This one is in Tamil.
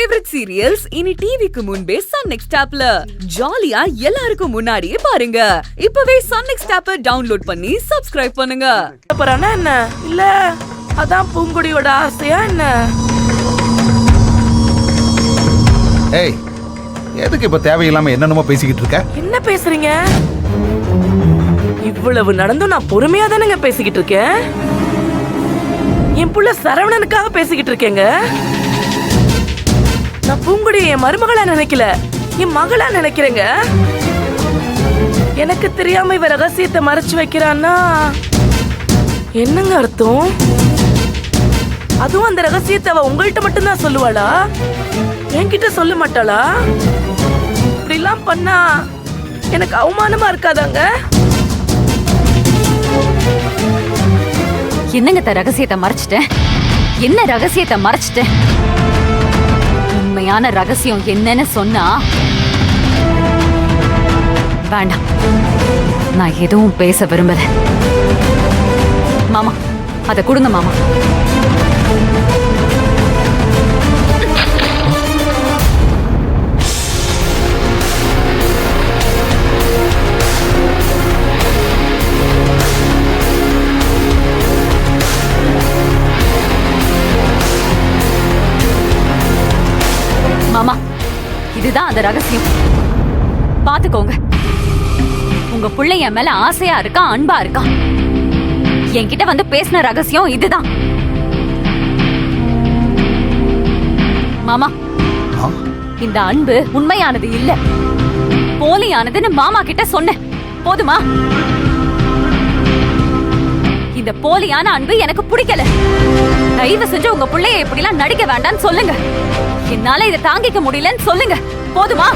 ஃபேவரட் சீரியல்ஸ் இனி டிவிக்கு முன்பே சன் நெக்ஸ்ட் ஆப்ல ஜாலியா எல்லாருக்கும் முன்னாடியே பாருங்க. இப்பவே சன் நெக்ஸ்ட் ஆப்பை டவுன்லோட் பண்ணி சப்ஸ்கிரைப் பண்ணுங்க. அப்புறம் என்ன இல்ல அதான் பூங்குடியோட ஆசையா என்ன? ஏய், எதுக்கு இப்ப தேவையில்லாம என்னென்னமோ பேசிக்கிட்டு இருக்க? என்ன பேசுறீங்க? இவ்வளவு நடந்தும் நான் பொறுமையா தானங்க பேசிக்கிட்டு இருக்கேன். என் புள்ள சரவணனுக்காக பேசிக்கிட்டு இருக்கேங்க. நான் பூங்குடியை என் மருமகளா நினைக்கல, என் மகளா நினைக்கிறேங்க. எனக்கு தெரியாம இவ ரகசியத்தை மறைச்சு வைக்கிறான்னா என்னங்க அர்த்தம்? அதுவும் அந்த ரகசியத்தை அவ உங்கள்கிட்ட மட்டும்தான் சொல்லுவாளா? என்கிட்ட சொல்ல மாட்டாளா? இப்படிலாம் பண்ணா எனக்கு அவமானமா இருக்காதாங்க? என்னங்க ரகசியத்தை மறைச்சிட்டேன்? என்ன ரகசியத்தை மறைச்சிட்டேன்? உண்மையான ரகசியம் என்னன்னு சொன்னா வேண்டாம், நான் எதுவும் பேச விரும்பல. மாமா, அத கொடுங்க மாமா. மாமா, இதுதான் அந்த ரகசியம். பாத்துக்கோங்க. உங்க புள்ள என் மேல ஆசையா இருக்கா, அன்பா இருக்கா? என்கிட்ட வந்து பேசின ரகசியம் இதுதான். மாமா, இந்த அன்பு உண்மையானது இல்ல, போலியானதுன்னு மாமா கிட்ட சொன்னேன். போதுமா? இந்த போலியான அன்பு எனக்கு பிடிக்கல. தயவு செஞ்சு உங்க புள்ளைய இப்படிலாம் நடிக்க வேண்டாம்னு சொல்லுங்க. என்னால இதை தாங்கிக்க முடியலன்னு சொல்லுங்க. போதுமா?